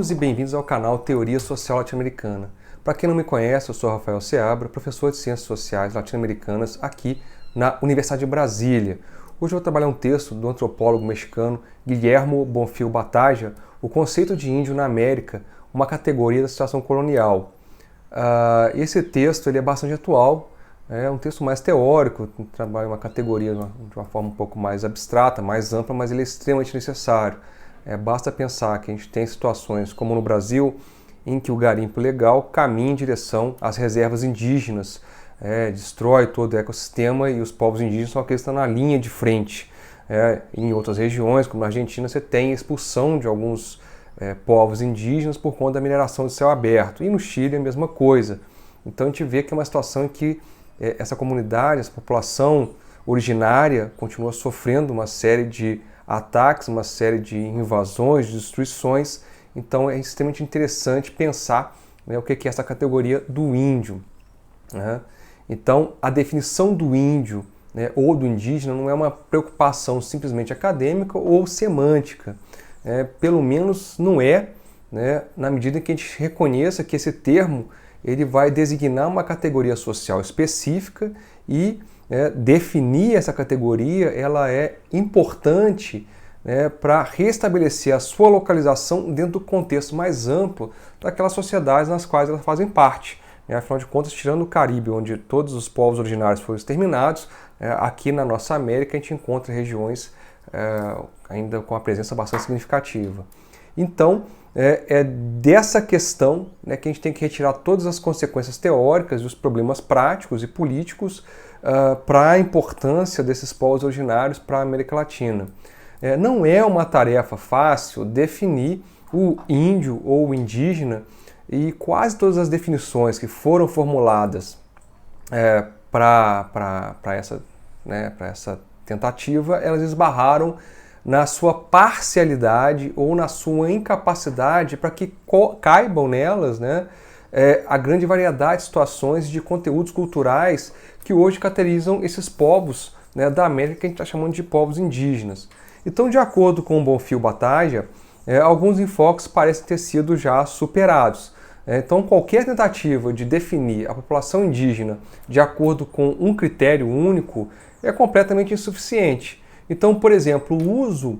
Bem-vindos e bem-vindos ao canal Teoria Social Latino-Americana. Para quem não me conhece, eu sou Rafael Seabra, professor de Ciências Sociais Latino-Americanas aqui na Universidade de Brasília. Hoje eu vou trabalhar um texto do antropólogo mexicano Guillermo Bonfil Batalla, O Conceito de Índio na América, uma categoria da situação colonial. Esse texto ele é bastante atual, é um texto mais teórico, trabalha uma categoria de uma forma um pouco mais abstrata, mais ampla, mas ele é extremamente necessário. Basta pensar que a gente tem situações como no Brasil, em que o garimpo ilegal caminha em direção às reservas indígenas, destrói todo o ecossistema e os povos indígenas são aqueles que estão na linha de frente. Em outras regiões, como na Argentina, você tem expulsão de alguns povos indígenas por conta da mineração de céu aberto. E no Chile é a mesma coisa. Então a gente vê que é uma situação em que essa comunidade, essa população originária continua sofrendo uma série de ataques, uma série de invasões, de destruições. Então é extremamente interessante pensar o que é essa categoria do índio. Então a definição do índio ou do indígena não é uma preocupação simplesmente acadêmica ou semântica. Pelo menos não é, na medida em que a gente reconheça que esse termo ele vai designar uma categoria social específica e definir essa categoria ela é importante para restabelecer a sua localização dentro do contexto mais amplo daquelas sociedades nas quais elas fazem parte. Afinal de contas, tirando o Caribe, onde todos os povos originários foram exterminados, aqui na nossa América a gente encontra regiões ainda com a presença bastante significativa. Então, é dessa questão que a gente tem que retirar todas as consequências teóricas e os problemas práticos e políticos para a importância desses povos originários para a América Latina. Não é uma tarefa fácil definir o índio ou o indígena e quase todas as definições que foram formuladas para essa tentativa, elas esbarraram na sua parcialidade ou na sua incapacidade para que caibam nelas a grande variedade de situações de conteúdos culturais que hoje caracterizam esses povos da América que a gente está chamando de povos indígenas. Então, de acordo com o Bonfil Batalla, alguns enfoques parecem ter sido já superados. Então, qualquer tentativa de definir a população indígena de acordo com um critério único é completamente insuficiente. Então, por exemplo, o uso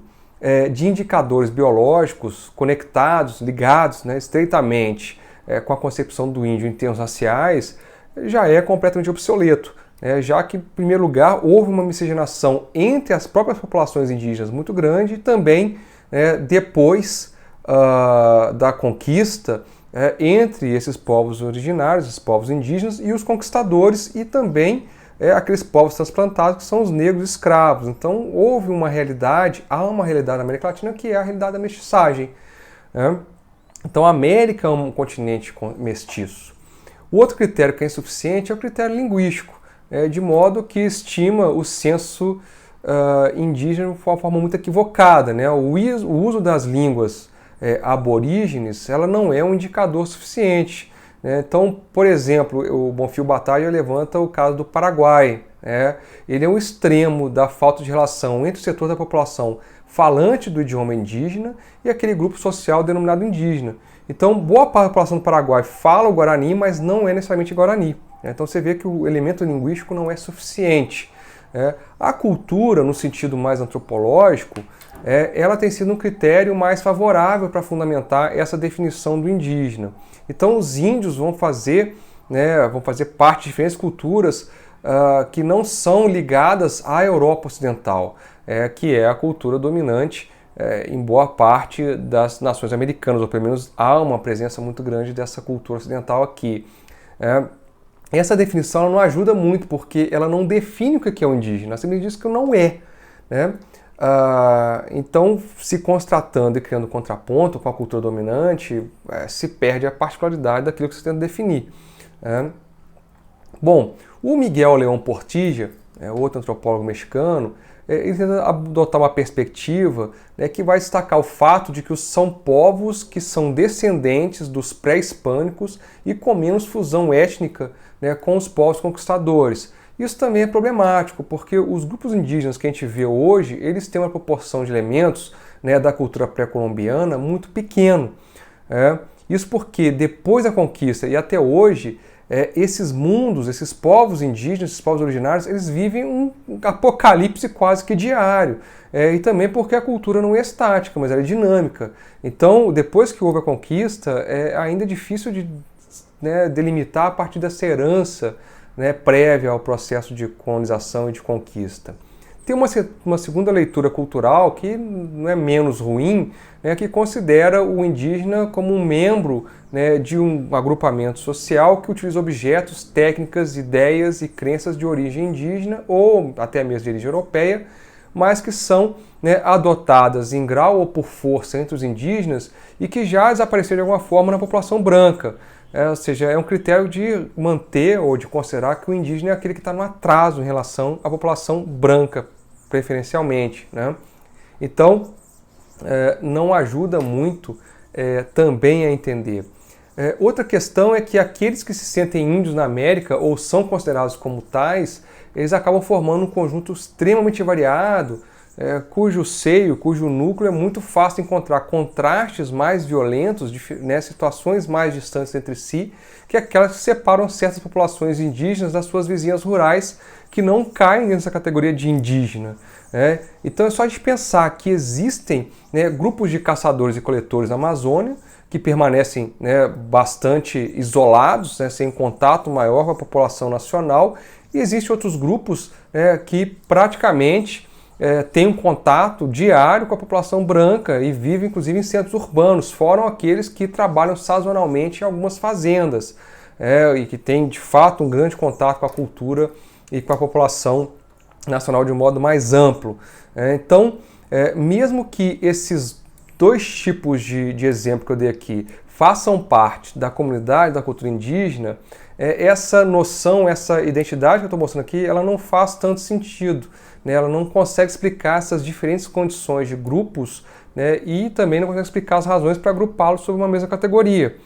de indicadores biológicos conectados, ligados estreitamente com a concepção do índio em termos raciais já é completamente obsoleto, já que, em primeiro lugar, houve uma miscigenação entre as próprias populações indígenas muito grande e também depois da conquista entre esses povos originários, esses povos indígenas e os conquistadores e também aqueles povos transplantados que são os negros escravos. Então houve uma realidade, há uma realidade na América Latina que é a realidade da mestiçagem. Então a América é um continente mestiço. O outro critério que é insuficiente é o critério linguístico, de modo que estima o censo indígena de uma forma muito equivocada. O uso das línguas aborígenes ela não é um indicador suficiente. Então, por exemplo, o Bonfil Batalla levanta o caso do Paraguai. Ele é um extremo da falta de relação entre o setor da população falante do idioma indígena e aquele grupo social denominado indígena. Então, boa parte da população do Paraguai fala o Guarani, mas não é necessariamente Guarani. Então, você vê que o elemento linguístico não é suficiente. A cultura, no sentido mais antropológico, ela tem sido um critério mais favorável para fundamentar essa definição do indígena. Então os índios vão fazer parte de diferentes culturas que não são ligadas à Europa Ocidental, que é a cultura dominante em boa parte das nações americanas, ou pelo menos há uma presença muito grande dessa cultura ocidental aqui. Essa definição ela não ajuda muito, porque ela não define o que é o indígena, ela simplesmente diz que não é. Então, se constatando e criando contraponto com a cultura dominante, se perde a particularidade daquilo que você tenta definir. Bom, o Miguel León Portilla, outro antropólogo mexicano, ele tenta adotar uma perspectiva que vai destacar o fato de que são povos que são descendentes dos pré-hispânicos e com menos fusão étnica com os povos conquistadores. Isso também é problemático, porque os grupos indígenas que a gente vê hoje, eles têm uma proporção de elementos da cultura pré-colombiana muito pequeno. Isso porque depois da conquista e até hoje, esses mundos, esses povos indígenas, esses povos originários, eles vivem um apocalipse quase que diário. E também porque a cultura não é estática, mas ela é dinâmica. Então, depois que houve a conquista, ainda é difícil de delimitar a partir dessa herança prévia ao processo de colonização e de conquista. Tem uma segunda leitura cultural que não é menos ruim, que considera o indígena como um membro de um agrupamento social que utiliza objetos, técnicas, ideias e crenças de origem indígena ou até mesmo de origem europeia, mas que são adotadas em grau ou por força entre os indígenas e que já desapareceram de alguma forma na população branca. Ou seja, é um critério de manter ou de considerar que o indígena é aquele que está no atraso em relação à população branca, preferencialmente. Então, não ajuda muito também a entender. Outra questão é que aqueles que se sentem índios na América ou são considerados como tais, eles acabam formando um conjunto extremamente variado, cujo seio, cujo núcleo é muito fácil encontrar contrastes mais violentos, situações mais distantes entre si, que aquelas que separam certas populações indígenas das suas vizinhas rurais, que não caem nessa categoria de indígena. Então é só a gente pensar que existem grupos de caçadores e coletores na Amazônia, que permanecem bastante isolados, sem contato maior com a população nacional, e existem outros grupos que praticamente têm um contato diário com a população branca e vivem inclusive em centros urbanos, fora aqueles que trabalham sazonalmente em algumas fazendas e que têm de fato um grande contato com a cultura e com a população nacional de um modo mais amplo. Então, mesmo que esses dois tipos de exemplo que eu dei aqui façam parte da comunidade da cultura indígena, essa noção, essa identidade que eu estou mostrando aqui, ela não faz tanto sentido. Ela não consegue explicar essas diferentes condições de grupos e também não consegue explicar as razões para agrupá-los sob uma mesma categoria.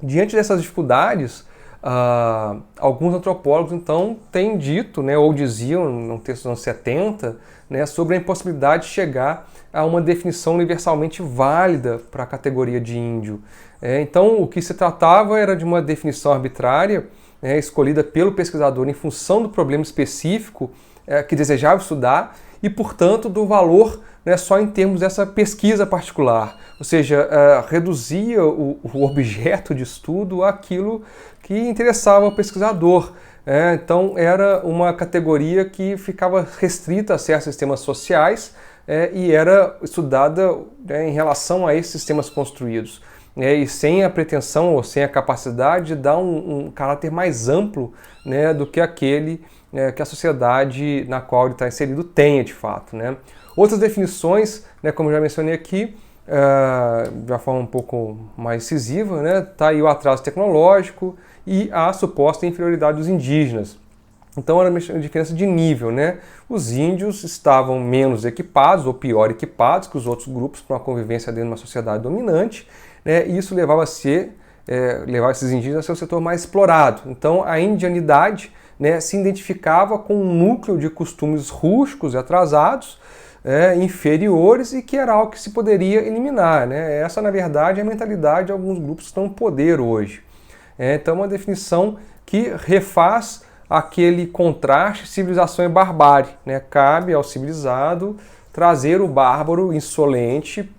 Diante dessas dificuldades, alguns antropólogos então têm dito, ou diziam no texto dos anos 70, sobre a impossibilidade de chegar a uma definição universalmente válida para a categoria de índio. Então o que se tratava era de uma definição arbitrária, escolhida pelo pesquisador em função do problema específico que desejava estudar e, portanto, do valor só em termos dessa pesquisa particular. Ou seja, reduzia o objeto de estudo àquilo que interessava ao pesquisador. Então, era uma categoria que ficava restrita a certos sistemas sociais e era estudada em relação a esses sistemas construídos. E sem a pretensão ou sem a capacidade de dar um caráter mais amplo do que aquele que a sociedade na qual ele está inserido tenha de fato. Outras definições, como eu já mencionei aqui, de uma forma um pouco mais incisiva, está aí o atraso tecnológico e a suposta inferioridade dos indígenas. Então era uma diferença de nível. Os índios estavam menos equipados ou pior equipados que os outros grupos para uma convivência dentro de uma sociedade dominante, e isso levava esses indígenas a ser o setor mais explorado. Então a indianidade se identificava com um núcleo de costumes rústicos e atrasados, inferiores, e que era algo que se poderia eliminar. Essa, na verdade, é a mentalidade de alguns grupos que estão no poder hoje. Então, uma definição que refaz aquele contraste civilização e barbárie. Cabe ao civilizado trazer o bárbaro insolente,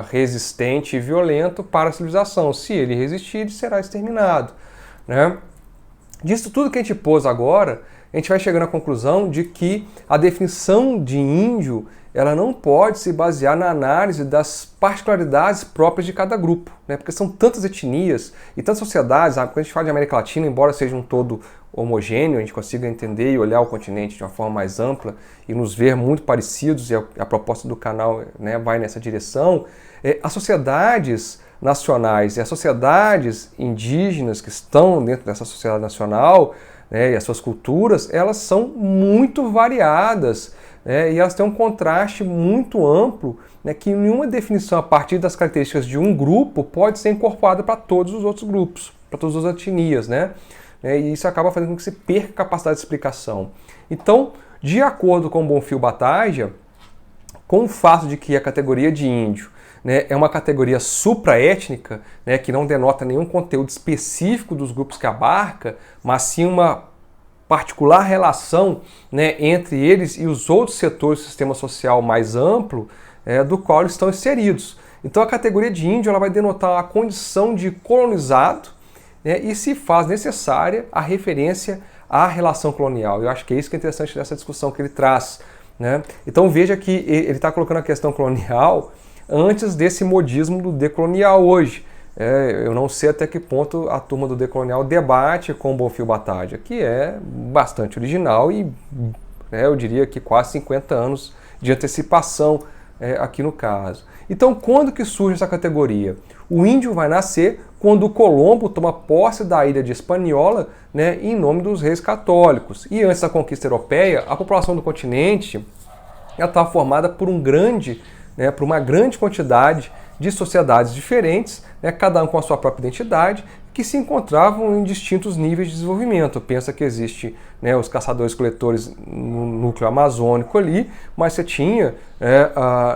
resistente e violento para a civilização. Se ele resistir, ele será exterminado. Disso tudo que a gente pôs agora, a gente vai chegando à conclusão de que a definição de índio ela não pode se basear na análise das particularidades próprias de cada grupo, porque são tantas etnias e tantas sociedades. Quando a gente fala de América Latina, embora seja um todo homogêneo, a gente consiga entender e olhar o continente de uma forma mais ampla e nos ver muito parecidos, e a proposta do canal vai nessa direção, as sociedades nacionais e as sociedades indígenas que estão dentro dessa sociedade nacional, e as suas culturas, elas são muito variadas, e elas têm um contraste muito amplo, que nenhuma definição a partir das características de um grupo pode ser incorporada para todos os outros grupos, para todas as etnias, e isso acaba fazendo com que se perca a capacidade de explicação. Então, de acordo com Bonfil Battagia, com o fato de que a categoria de índio né, é uma categoria supraétnica, né, que não denota nenhum conteúdo específico dos grupos que abarca, mas sim uma particular relação, né, entre eles e os outros setores do sistema social mais amplo do qual eles estão inseridos. Então a categoria de índio ela vai denotar a condição de colonizado, né, e se faz necessária a referência à relação colonial. Eu acho que é isso que é interessante dessa discussão que ele traz, né? Então veja que ele está colocando a questão colonial antes desse modismo do decolonial hoje. Eu não sei até que ponto a turma do decolonial debate com o Bonfim Battaglia, que é bastante original e eu diria que quase 50 anos de antecipação aqui no caso. Então, quando que surge essa categoria? O índio vai nascer quando o Colombo toma posse da ilha de Hispaniola, né, em nome dos reis católicos. E antes da conquista europeia, a população do continente estava formada por uma grande quantidade de sociedades diferentes, né, cada um com a sua própria identidade, que se encontravam em distintos níveis de desenvolvimento. Pensa que existe, né, os caçadores-coletores no núcleo amazônico ali, mas você tinha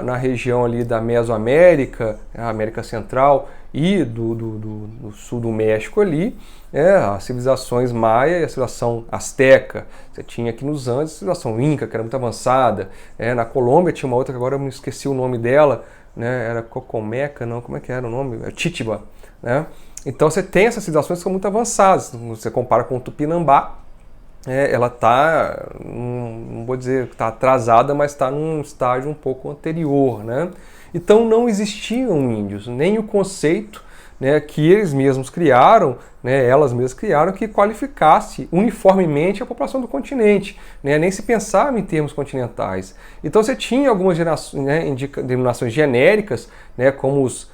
na região ali da Mesoamérica, a América Central e do sul do México ali, as civilizações maia e a civilização azteca. Você tinha aqui nos Andes a civilização inca, que era muito avançada. Na Colômbia tinha uma outra que agora eu me esqueci o nome dela, né, era Cocomeca, não, como é que era o nome? Titiba, né? Então você tem essas civilizações que são muito avançadas. Você compara com o Tupinambá, ela está, não vou dizer que está atrasada, mas está num estágio um pouco anterior, né? Então não existiam índios, nem o conceito, né, que eles mesmos criaram, né, elas mesmas criaram, que qualificasse uniformemente a população do continente, né, nem se pensava em termos continentais. Então você tinha algumas denominações genéricas, né, como os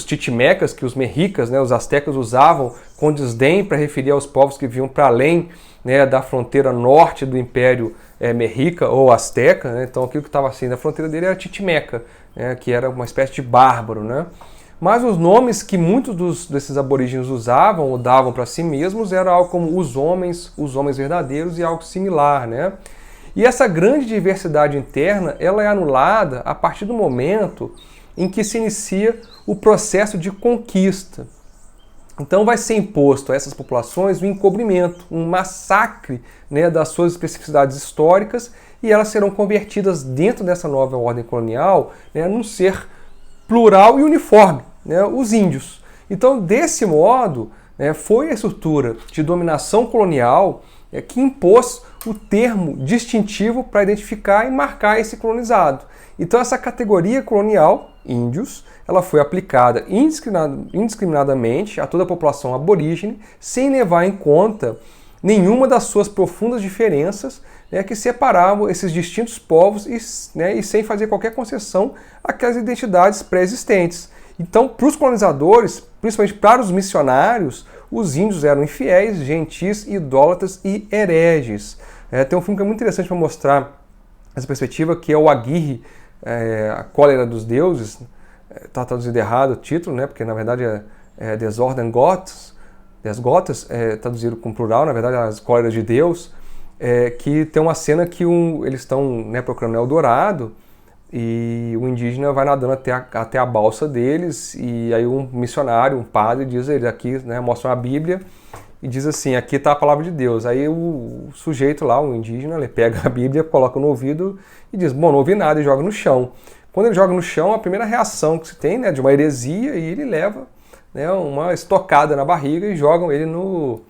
chichimecas, que os mexicas, né, os aztecas usavam com desdém para referir aos povos que vinham para além, né, da fronteira norte do Império Mexica ou Azteca, né? Então aquilo que estava assim na fronteira dele era chichimeca, né, que era uma espécie de bárbaro, né? Mas os nomes que muitos desses aborígenes usavam ou davam para si mesmos eram algo como os homens verdadeiros e algo similar, né? E essa grande diversidade interna ela é anulada a partir do momento em que se inicia o processo de conquista. Então vai ser imposto a essas populações um encobrimento, um massacre, né, das suas especificidades históricas, e elas serão convertidas dentro dessa nova ordem colonial, né, num ser plural e uniforme, né, os índios. Então, desse modo, né, foi a estrutura de dominação colonial que impôs o termo distintivo para identificar e marcar esse colonizado. Então essa categoria colonial, índios, ela foi aplicada indiscriminadamente a toda a população aborígene, sem levar em conta nenhuma das suas profundas diferenças, né, que separavam esses distintos povos e sem fazer qualquer concessão àquelas identidades pré-existentes. Então, para os colonizadores, principalmente para os missionários, os índios eram infiéis, gentis, idólatras e hereges. Tem um filme que é muito interessante para mostrar essa perspectiva, que é o Aguirre, A Cólera dos Deuses. Está traduzido errado o título, né, porque na verdade é Desordem Gottes, traduzido com plural, na verdade as cóleras de Deus, que tem uma cena que eles estão, né, procurando Eldorado, e o indígena vai nadando até a balsa deles, e aí um missionário, um padre, diz ele aqui, né, mostra uma Bíblia e diz assim, aqui está a palavra de Deus. Aí o sujeito lá, o indígena, ele pega a Bíblia, coloca no ouvido e diz, bom, não ouvi nada, e joga no chão. Quando ele joga no chão, a primeira reação que se tem, né, de uma heresia, e ele leva, né, uma estocada na barriga e jogam ele no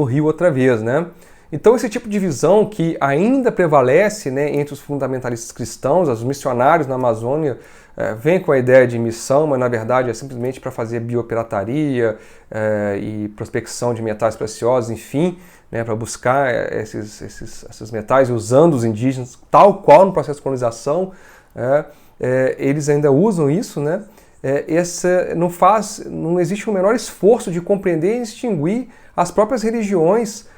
rio outra vez, né? Então esse tipo de visão que ainda prevalece, né, entre os fundamentalistas cristãos, os missionários na Amazônia, vem com a ideia de missão, mas na verdade é simplesmente para fazer biopirataria e prospecção de metais preciosos, enfim, né, para buscar esses metais usando os indígenas, tal qual no processo de colonização, eles ainda usam isso, né? Não existe o menor esforço de compreender e distinguir as próprias religiões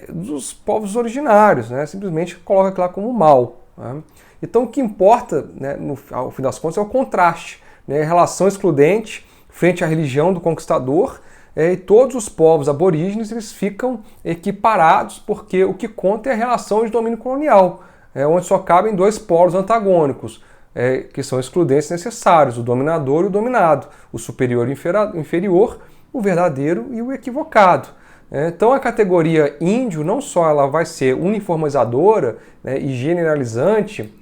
dos povos originários, né? Simplesmente coloca aquilo lá como mal, né? Então o que importa, né, ao fim das contas, é o contraste, né? A relação excludente frente à religião do conquistador, e todos os povos aborígenes eles ficam equiparados, porque o que conta é a relação de domínio colonial, onde só cabem dois polos antagônicos, que são excludentes necessários, o dominador e o dominado, o superior e o inferior, o verdadeiro e o equivocado. Então a categoria índio não só ela vai ser uniformizadora, né, e generalizante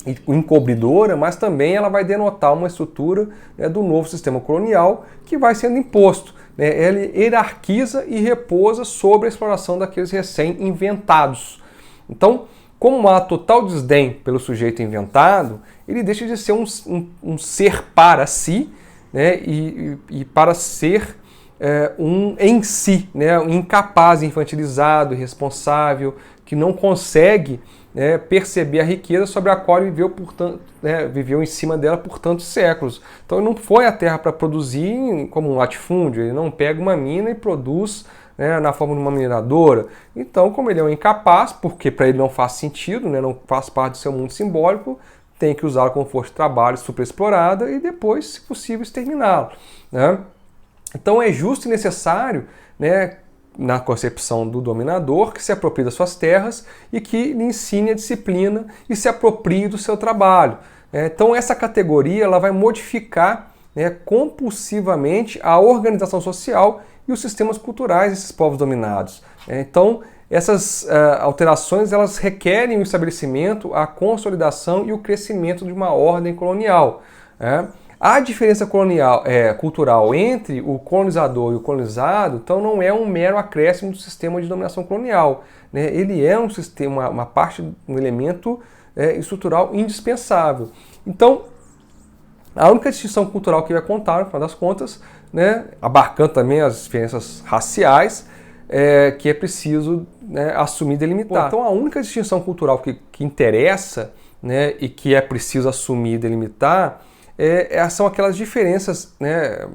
e encobridora, mas também ela vai denotar uma estrutura, né, do novo sistema colonial que vai sendo imposto. Né, ele hierarquiza e repousa sobre a exploração daqueles recém-inventados. Então, como há total desdém pelo sujeito inventado, ele deixa de ser um ser para si, né, e para ser um em si, né, um incapaz, infantilizado, irresponsável, que não consegue, né, perceber a riqueza sobre a qual ele viveu, viveu em cima dela por tantos séculos. Então ele não foi à Terra para produzir como um latifúndio, ele não pega uma mina e produz, né, na forma de uma mineradora. Então, como ele é um incapaz, porque para ele não faz sentido, né, não faz parte do seu mundo simbólico, tem que usá-lo como força de trabalho superexplorada e depois, se possível, exterminá-lo. Né? Então é justo e necessário, né, na concepção do dominador, que se aproprie das suas terras e que lhe ensine a disciplina e se aproprie do seu trabalho. Então essa categoria ela vai modificar, né, compulsivamente a organização social e os sistemas culturais desses povos dominados. Então essas alterações elas requerem o estabelecimento, a consolidação e o crescimento de uma ordem colonial. A diferença cultural entre o colonizador e o colonizado, então, não é um mero acréscimo do sistema de dominação colonial. Né? Ele é um sistema, uma parte, um elemento estrutural indispensável. Então, a única distinção cultural que vai contar, no final das contas, né, abarcando também as diferenças raciais, que é preciso, né, assumir e delimitar. Então, a única distinção cultural que interessa, né, e que é preciso assumir e delimitar são aquelas diferenças, né,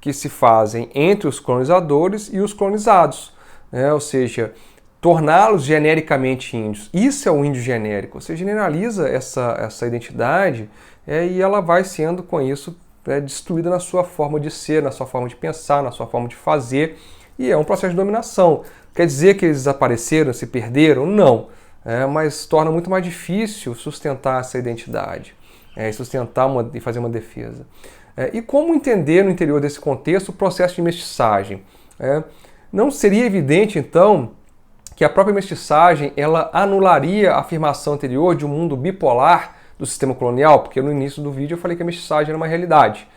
que se fazem entre os colonizadores e os colonizados, né? Ou seja, torná-los genericamente índios. Isso é o índio genérico. Você generaliza essa identidade e ela vai sendo, com isso, destruída na sua forma de ser, na sua forma de pensar, na sua forma de fazer, e é um processo de dominação. Quer dizer que eles desapareceram, se perderam? Não, mas torna muito mais difícil sustentar essa identidade. Sustentar e fazer uma defesa. E como entender no interior desse contexto o processo de mestiçagem? Não seria evidente, então, que a própria mestiçagem ela anularia a afirmação anterior de um mundo bipolar do sistema colonial? Porque no início do vídeo eu falei que a mestiçagem era uma realidade.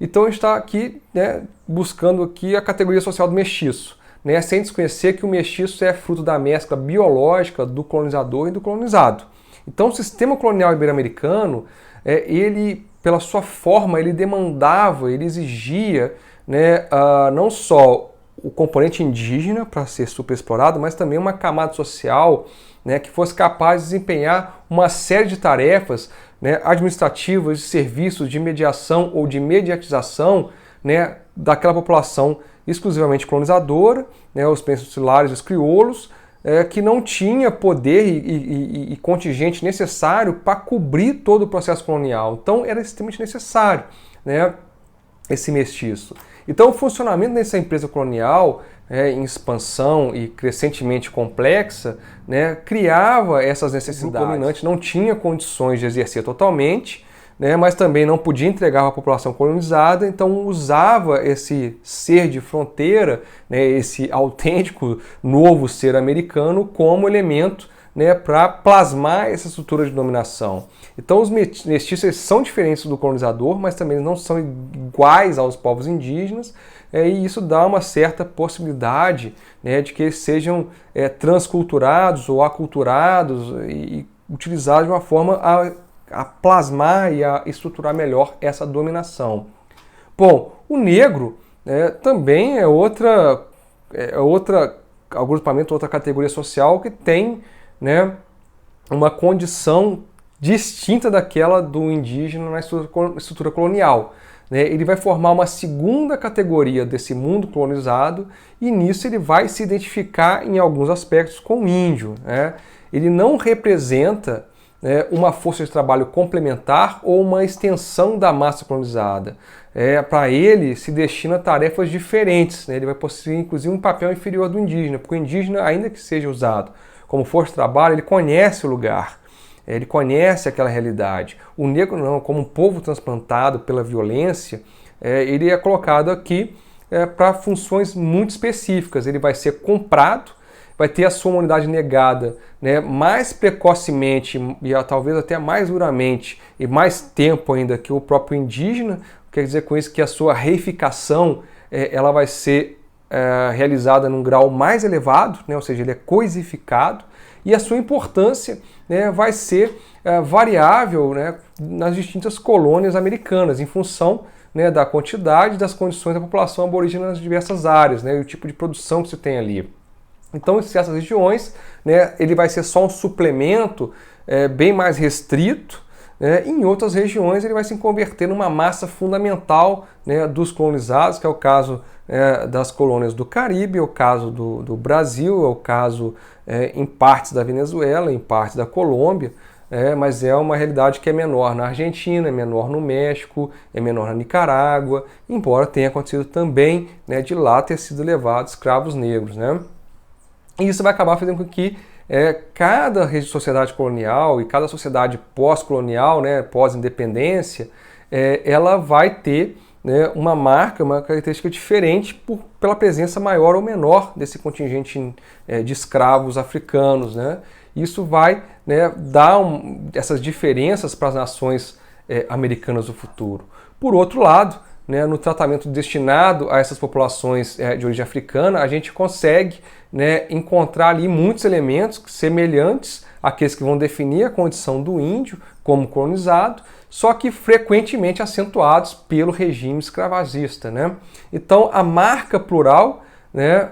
Então a gente está aqui, né, buscando aqui a categoria social do mestiço, né, sem desconhecer que o mestiço é fruto da mescla biológica do colonizador e do colonizado. Então o sistema colonial ibero-americano, ele, pela sua forma, ele demandava, ele exigia, né, não só o componente indígena para ser superexplorado, mas também uma camada social, né, que fosse capaz de desempenhar uma série de tarefas, né, administrativas, de serviços, de mediação ou de mediatização, né, daquela população exclusivamente colonizadora, né, os peninsulários, os crioulos, que não tinha poder e contingente necessário para cobrir todo o processo colonial. Então era extremamente necessário, né, esse mestiço. Então o funcionamento dessa empresa colonial, em expansão e crescentemente complexa, né, criava essas necessidades. O grupo dominante não tinha condições de exercer totalmente, né, mas também não podia entregar à população colonizada, então usava esse ser de fronteira, né, esse autêntico novo ser americano como elemento, né, para plasmar essa estrutura de dominação. Então os mestiços são diferentes do colonizador, mas também não são iguais aos povos indígenas, e isso dá uma certa possibilidade, né, de que eles sejam transculturados ou aculturados e utilizados de uma forma a plasmar e a estruturar melhor essa dominação. Bom, o negro também é outra agrupamento, outra categoria social que tem, né, uma condição distinta daquela do indígena na estrutura colonial. Ele vai formar uma segunda categoria desse mundo colonizado e nisso ele vai se identificar em alguns aspectos com o índio. Ele não representa uma força de trabalho complementar ou uma extensão da massa colonizada. Para ele, se destina a tarefas diferentes. Ele vai possuir, inclusive, um papel inferior do indígena, porque o indígena, ainda que seja usado como força de trabalho, ele conhece o lugar. ele conhece aquela realidade. O negro não, como um povo transplantado pela violência, ele é colocado aqui para funções muito específicas. Ele vai ser comprado, vai ter a sua humanidade negada, né, mais precocemente e talvez até mais duramente e mais tempo ainda que o próprio indígena. Quer dizer com isso que a sua reificação ela vai ser realizada num grau mais elevado, né, ou seja, ele é coisificado, e a sua importância, né, vai ser variável, né, nas distintas colônias americanas, em função, né, da quantidade e das condições da população aborígena nas diversas áreas, né, e o tipo de produção que se tem ali. Então, em certas regiões, né, ele vai ser só um suplemento bem mais restrito, né, em outras regiões ele vai se converter numa massa fundamental, né, dos colonizados, que é o caso das colônias do Caribe, é o caso do Brasil, é o caso em partes da Venezuela, em partes da Colômbia, mas é uma realidade que é menor na Argentina, é menor no México, é menor na Nicarágua, embora tenha acontecido também, né, de lá ter sido levados escravos negros, né? E isso vai acabar fazendo com que cada sociedade colonial e cada sociedade pós-colonial, né, pós-independência, ela vai ter, né, uma marca, uma característica diferente pela presença maior ou menor desse contingente de escravos africanos, né? Isso vai, né, dar essas diferenças para as nações americanas do futuro. Por outro lado, né, no tratamento destinado a essas populações de origem africana, a gente consegue, né, encontrar ali muitos elementos semelhantes àqueles que vão definir a condição do índio como colonizado, só que frequentemente acentuados pelo regime escravagista, né? Então a marca plural, né,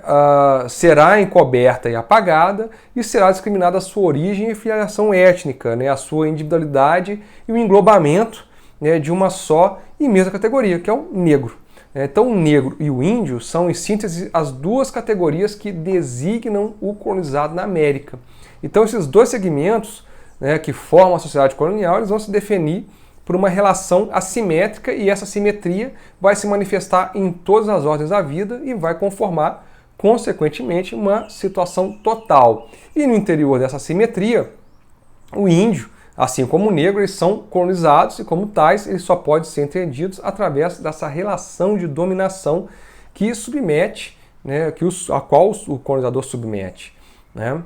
será encoberta e apagada, e será discriminada a sua origem e filiação étnica, né, a sua individualidade e o englobamento, né, de uma só e mesma categoria, que é o negro. Então o negro e o índio são, em síntese, as duas categorias que designam o colonizado na América. Então esses dois segmentos, né, que formam a sociedade colonial, eles vão se definir por uma relação assimétrica, e essa simetria vai se manifestar em todas as ordens da vida e vai conformar, consequentemente, uma situação total. E no interior dessa simetria, o índio, assim como o negro, eles são colonizados e, como tais, eles só podem ser entendidos através dessa relação de dominação que submete, né, a qual o colonizador submete, né?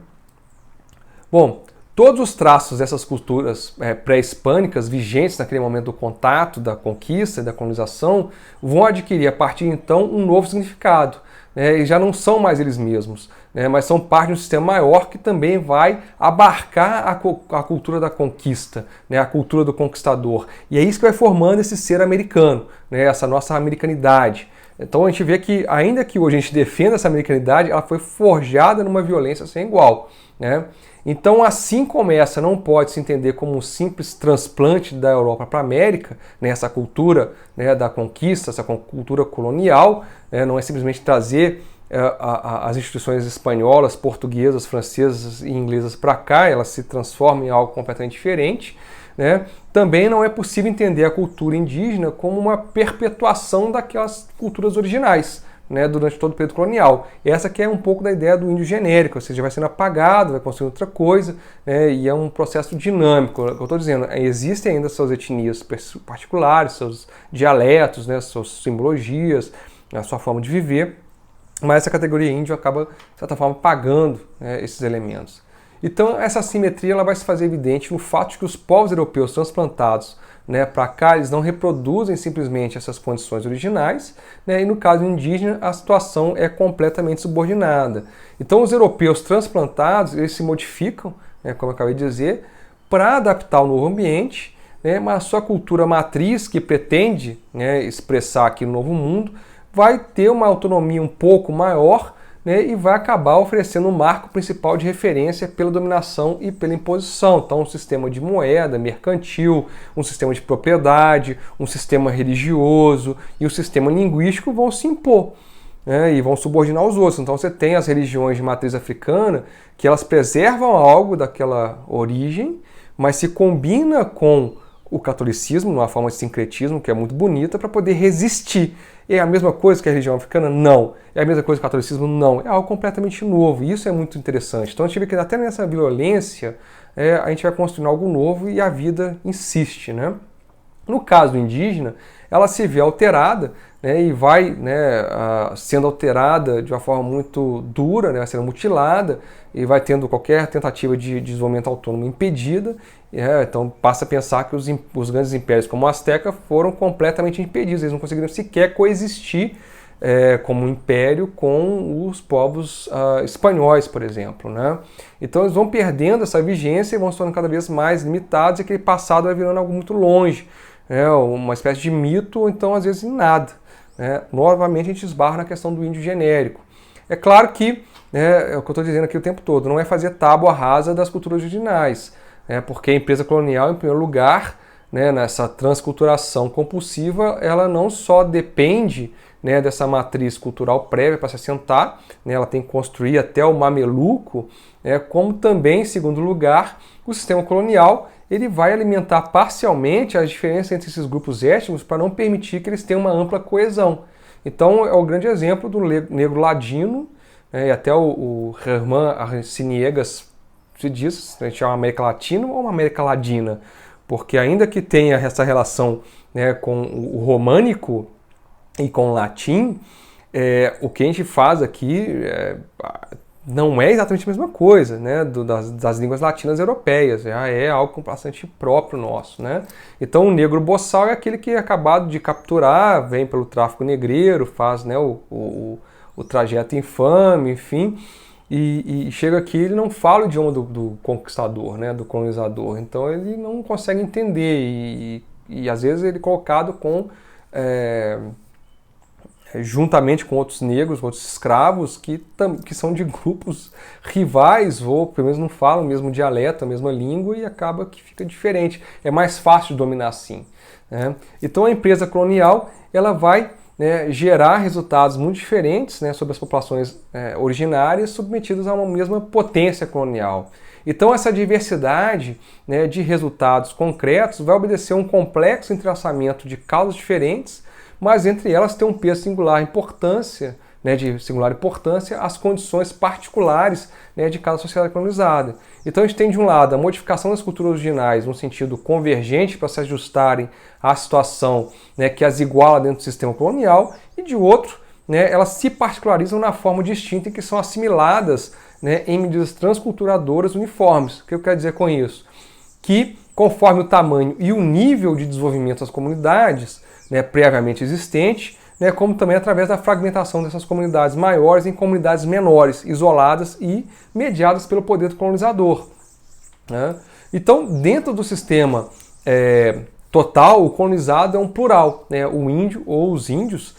Bom, todos os traços dessas culturas pré-hispânicas vigentes naquele momento do contato, da conquista e da colonização vão adquirir a partir de então um novo significado, né, e já não são mais eles mesmos, né, mas são parte de um sistema maior que também vai abarcar a cultura da conquista, né, a cultura do conquistador. E é isso que vai formando esse ser americano, né, essa nossa americanidade. Então a gente vê que, ainda que hoje a gente defenda essa americanidade, ela foi forjada numa violência sem igual, né? Então, assim como essa não pode se entender como um simples transplante da Europa para a América, né, essa cultura, né, da conquista, essa cultura colonial, né, não é simplesmente trazer as instituições espanholas, portuguesas, francesas e inglesas para cá, elas se transformam em algo completamente diferente, né? Também não é possível entender a cultura indígena como uma perpetuação daquelas culturas originais, né, durante todo o período colonial. Essa que é um pouco da ideia do índio genérico, ou seja, vai sendo apagado, vai construindo outra coisa, né, e é um processo dinâmico. Eu estou dizendo, existem ainda suas etnias particulares, seus dialetos, né, suas simbologias, a sua forma de viver, mas essa categoria índio acaba, de certa forma, apagando, né, esses elementos. Então, essa assimetria ela vai se fazer evidente no fato de que os povos europeus transplantados, né, para cá, eles não reproduzem simplesmente essas condições originais, né, e no caso indígena a situação é completamente subordinada. Então os europeus transplantados eles se modificam, né, como eu acabei de dizer, para adaptar ao novo ambiente, né, mas a sua cultura matriz, que pretende, né, expressar aqui no Novo Mundo, vai ter uma autonomia um pouco maior, né, e vai acabar oferecendo um marco principal de referência pela dominação e pela imposição. Então, um sistema de moeda mercantil, um sistema de propriedade, um sistema religioso e um sistema linguístico vão se impor, né, e vão subordinar os outros. Então, você tem as religiões de matriz africana que elas preservam algo daquela origem, mas se combina com o catolicismo, numa forma de sincretismo que é muito bonita, para poder resistir. É a mesma coisa que a religião africana? Não. É a mesma coisa que o catolicismo? Não. É algo completamente novo, e isso é muito interessante. Então a gente vê que até nessa violência a gente vai construindo algo novo e a vida insiste, né? No caso do indígena, ela se vê alterada, né, e vai, né, sendo alterada de uma forma muito dura, né, vai sendo mutilada e vai tendo qualquer tentativa de desenvolvimento autônomo impedida. Então passa a pensar que os grandes impérios como o Azteca foram completamente impedidos, eles não conseguiram sequer coexistir como império com os povos espanhóis, por exemplo, né? Então eles vão perdendo essa vigência e vão se tornando cada vez mais limitados, e aquele passado vai virando algo muito longe, uma espécie de mito, ou então às vezes em nada. Novamente a gente esbarra na questão do índio genérico. É claro que, é o que eu estou dizendo aqui o tempo todo, não é fazer tábua rasa das culturas originais, porque a empresa colonial, em primeiro lugar, nessa transculturação compulsiva, ela não só depende dessa matriz cultural prévia para se assentar, ela tem que construir até o mameluco, como também, em segundo lugar, o sistema colonial ele vai alimentar parcialmente as diferenças entre esses grupos étnicos para não permitir que eles tenham uma ampla coesão. Então é o grande exemplo do negro ladino, e até o Germán Arciniegas se diz, se a gente chama América Latina ou uma América Ladina, porque ainda que tenha essa relação com o românico e com o latim, o que a gente faz aqui não é exatamente a mesma coisa, das línguas latinas europeias, já é algo bastante próprio nosso, né? Então o negro boçal é aquele que é acabado de capturar, vem pelo tráfico negreiro, faz o trajeto infame, enfim, e chega aqui, ele não fala o idioma do conquistador, do colonizador, então ele não consegue entender, e às vezes ele é colocado juntamente com outros negros, outros escravos, que são de grupos rivais, ou pelo menos não falam o mesmo dialeto, a mesma língua, e acaba que fica diferente. É mais fácil de dominar assim, né? Então a empresa colonial ela vai gerar resultados muito diferentes sobre as populações originárias submetidas a uma mesma potência colonial. Então essa diversidade de resultados concretos vai obedecer a um complexo entrelaçamento de causas diferentes, mas entre elas tem um peso de singular importância as condições particulares de cada sociedade colonizada. Então a gente tem de um lado a modificação das culturas originais no sentido convergente para se ajustarem à situação que as iguala dentro do sistema colonial, e de outro, elas se particularizam na forma distinta em que são assimiladas em medidas transculturadoras uniformes. O que eu quero dizer com isso? Que conforme o tamanho e o nível de desenvolvimento das comunidades previamente existente, como também através da fragmentação dessas comunidades maiores em comunidades menores, isoladas e mediadas pelo poder do colonizador. Então, dentro do sistema total, o colonizado é um plural, o índio ou os índios,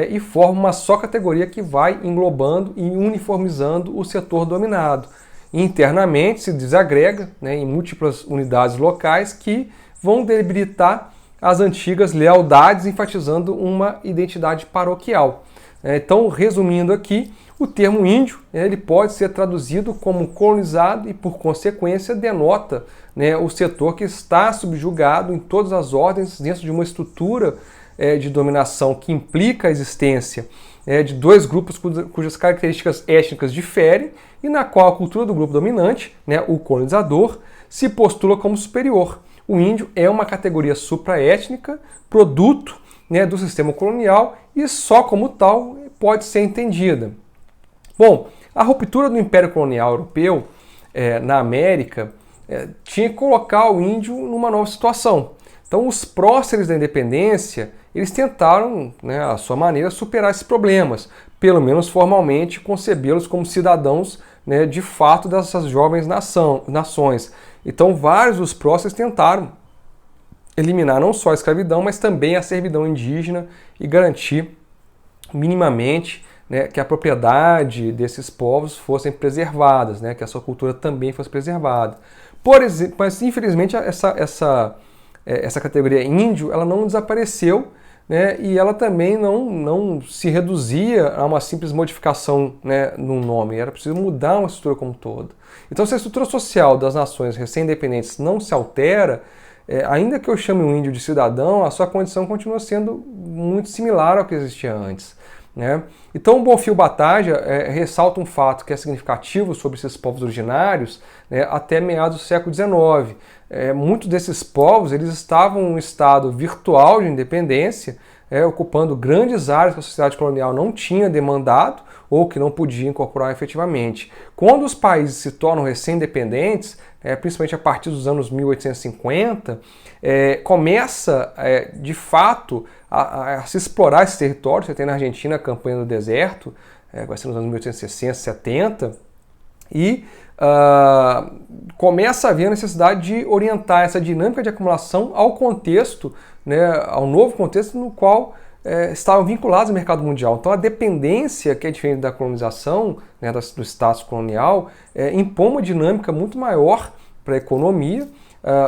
e forma uma só categoria que vai englobando e uniformizando o setor dominado. Internamente se desagrega em múltiplas unidades locais que vão debilitar as antigas lealdades, enfatizando uma identidade paroquial. Então, resumindo aqui, o termo índio ele pode ser traduzido como colonizado e, por consequência, denota o setor que está subjugado em todas as ordens dentro de uma estrutura de dominação que implica a existência de dois grupos cujas características étnicas diferem e na qual a cultura do grupo dominante, o colonizador, se postula como superior. O índio é uma categoria supraétnica, produto do sistema colonial, e só como tal pode ser entendida. Bom, a ruptura do Império Colonial Europeu na América tinha que colocar o índio numa nova situação. Então os próceres da independência, eles tentaram, à sua maneira, superar esses problemas, pelo menos formalmente concebê-los como cidadãos de fato dessas jovens nações. Então vários dos próceres tentaram eliminar não só a escravidão, mas também a servidão indígena e garantir minimamente que a propriedade desses povos fossem preservadas, que a sua cultura também fosse preservada. Por exemplo, mas infelizmente essa categoria índio ela não desapareceu, e ela também não se reduzia a uma simples modificação no nome, era preciso mudar uma estrutura como um todo. Então, se a estrutura social das nações recém-independentes não se altera, ainda que eu chame o índio de cidadão, a sua condição continua sendo muito similar ao que existia antes, né? Então o Bonfim Bataja ressalta um fato que é significativo sobre esses povos originários, né, até meados do século XIX. Muitos desses povos eles estavam em um estado virtual de independência, ocupando grandes áreas que a sociedade colonial não tinha demandado ou que não podia incorporar efetivamente. Quando os países se tornam recém-independentes, principalmente a partir dos anos 1850, começa de fato a se explorar esse território. Você tem na Argentina a campanha do deserto, vai ser nos anos 1860, 70, e começa a haver a necessidade de orientar essa dinâmica de acumulação ao contexto, né, ao novo contexto no qual estavam vinculados ao mercado mundial. Então a dependência, que é diferente da colonização, né, do status colonial, impõe uma dinâmica muito maior para a economia.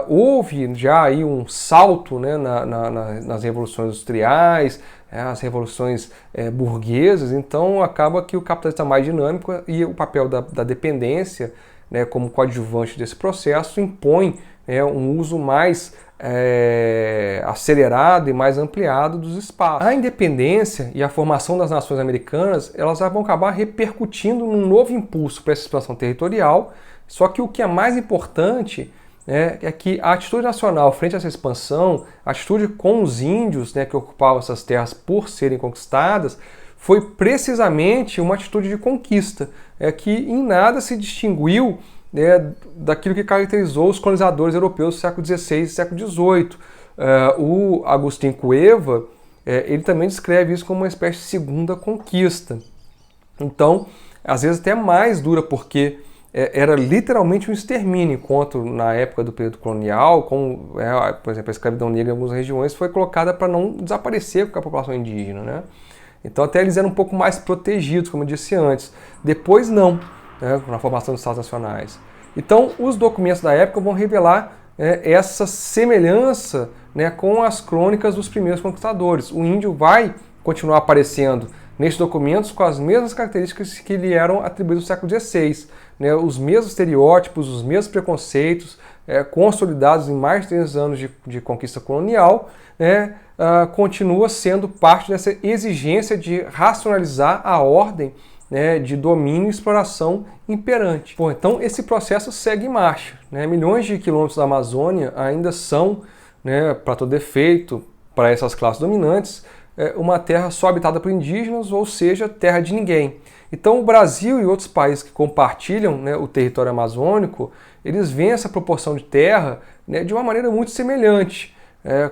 Houve já aí um salto, né, nas revoluções industriais, as revoluções burguesas, então acaba que o capitalismo está mais dinâmico e o papel da dependência, né, como coadjuvante desse processo impõe um uso mais acelerado e mais ampliado dos espaços. A independência e a formação das nações americanas, elas vão acabar repercutindo num novo impulso para essa expansão territorial, só que o que é mais importante é que a atitude nacional frente a essa expansão, a atitude com os índios, né, que ocupavam essas terras por serem conquistadas, foi precisamente uma atitude de conquista, que em nada se distinguiu daquilo que caracterizou os colonizadores europeus do século XVI e século XVIII. O Agustín Cueva, ele também descreve isso como uma espécie de segunda conquista. Então, às vezes até mais dura, porque era literalmente um extermínio, enquanto na época do período colonial, como, por exemplo, a escravidão negra em algumas regiões foi colocada para não desaparecer com a população indígena, né? Então até eles eram um pouco mais protegidos, como eu disse antes. Depois não, né, na formação dos Estados Nacionais. Então os documentos da época vão revelar essa semelhança, né, com as crônicas dos primeiros conquistadores. O índio vai continuar aparecendo nesses documentos com as mesmas características que lhe eram atribuídas no século XVI. Né, os mesmos estereótipos, os mesmos preconceitos, consolidados em mais de 300 anos de conquista colonial, né, continua sendo parte dessa exigência de racionalizar a ordem, né, de domínio e exploração imperante. Bom, então esse processo segue em marcha. Né? Milhões de quilômetros da Amazônia ainda são, né, para todo efeito, para essas classes dominantes, uma terra só habitada por indígenas, ou seja, terra de ninguém. Então o Brasil e outros países que compartilham, né, o território amazônico, eles veem essa proporção de terra, né, de uma maneira muito semelhante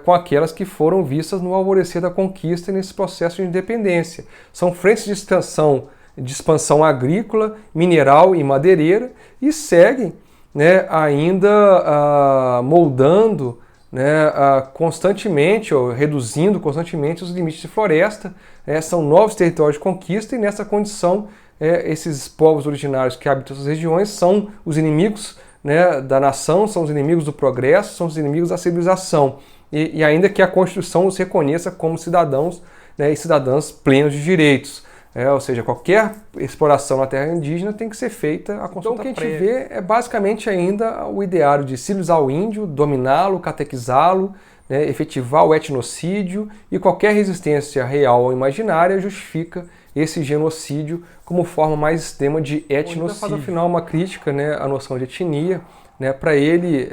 com aquelas que foram vistas no alvorecer da conquista e nesse processo de independência. São frentes de expansão agrícola, mineral e madeireira, e seguem, né, ainda moldando, né, constantemente, ou reduzindo constantemente os limites de floresta. São novos territórios de conquista, e nessa condição esses povos originários que habitam essas regiões são os inimigos, né, da nação, são os inimigos do progresso, são os inimigos da civilização. E ainda que a Constituição os reconheça como cidadãos, né, e cidadãs plenos de direitos. Ou seja, qualquer exploração na terra indígena tem que ser feita a consulta prévia. Então o que a gente vê é basicamente ainda o ideário de civilizar o índio, dominá-lo, catequizá-lo, né, efetivar o etnocídio, e qualquer resistência real ou imaginária justifica esse genocídio como forma mais extrema de etnocídio. Faz, ao final, uma crítica, né, à noção de etnia. Né, para ele,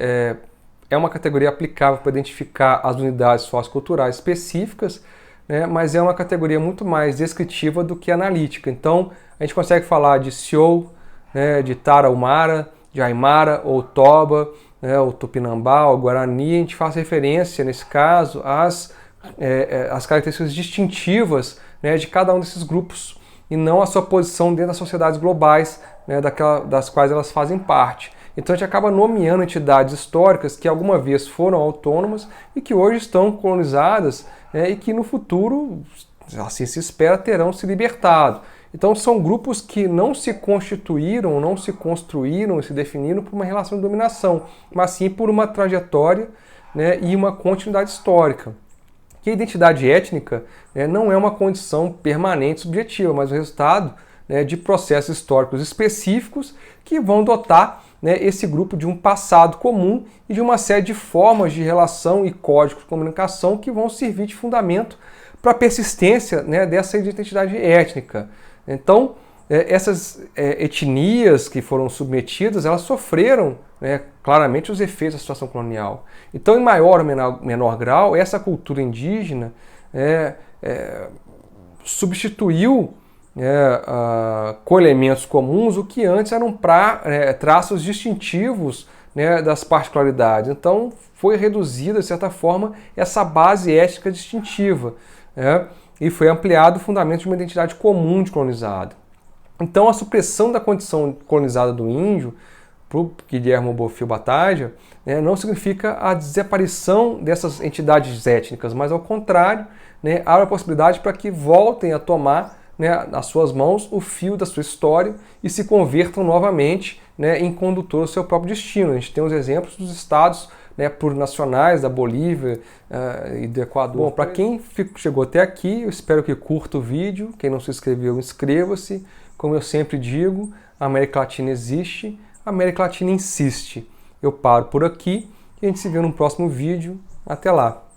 é uma categoria aplicável para identificar as unidades socioculturais específicas, né, mas é uma categoria muito mais descritiva do que analítica. Então, a gente consegue falar de Siou, né, de Tarahumara, de Aimara, ou Toba, né, ou Tupinambá, ou Guarani. A gente faz referência, nesse caso, às características distintivas, né, de cada um desses grupos, e não a sua posição dentro das sociedades globais, né, das quais elas fazem parte. Então a gente acaba nomeando entidades históricas que alguma vez foram autônomas e que hoje estão colonizadas, e que no futuro, assim se espera, terão se libertado. Então são grupos que não se constituíram, não se construíram e se definiram por uma relação de dominação, mas sim por uma trajetória, né, e uma continuidade histórica. Que a identidade étnica, né, não é uma condição permanente subjetiva, mas o resultado, né, de processos históricos específicos que vão dotar, né, esse grupo de um passado comum e de uma série de formas de relação e códigos de comunicação que vão servir de fundamento para a persistência, né, dessa identidade étnica. Então, essas etnias que foram submetidas, elas sofreram, né, claramente os efeitos da situação colonial. Então, em maior ou menor grau, essa cultura indígena substituiu com elementos comuns o que antes eram traços distintivos, né, das particularidades. Então, foi reduzida, de certa forma, essa base étnica distintiva, né, e foi ampliado o fundamento de uma identidade comum de colonizado. Então, a supressão da condição colonizada do índio, para o Guilherme Bofill Battaglia, né, não significa a desaparição dessas entidades étnicas, mas, ao contrário, né, abre a possibilidade para que voltem a tomar, né, nas suas mãos o fio da sua história e se convertam novamente, né, em condutor do seu próprio destino. A gente tem os exemplos dos estados, né, plurinacionais da Bolívia e do Equador. Bom, para quem chegou até aqui, eu espero que curta o vídeo. Quem não se inscreveu, inscreva-se. Como eu sempre digo, a América Latina existe, a América Latina insiste. Eu paro por aqui e a gente se vê no próximo vídeo. Até lá!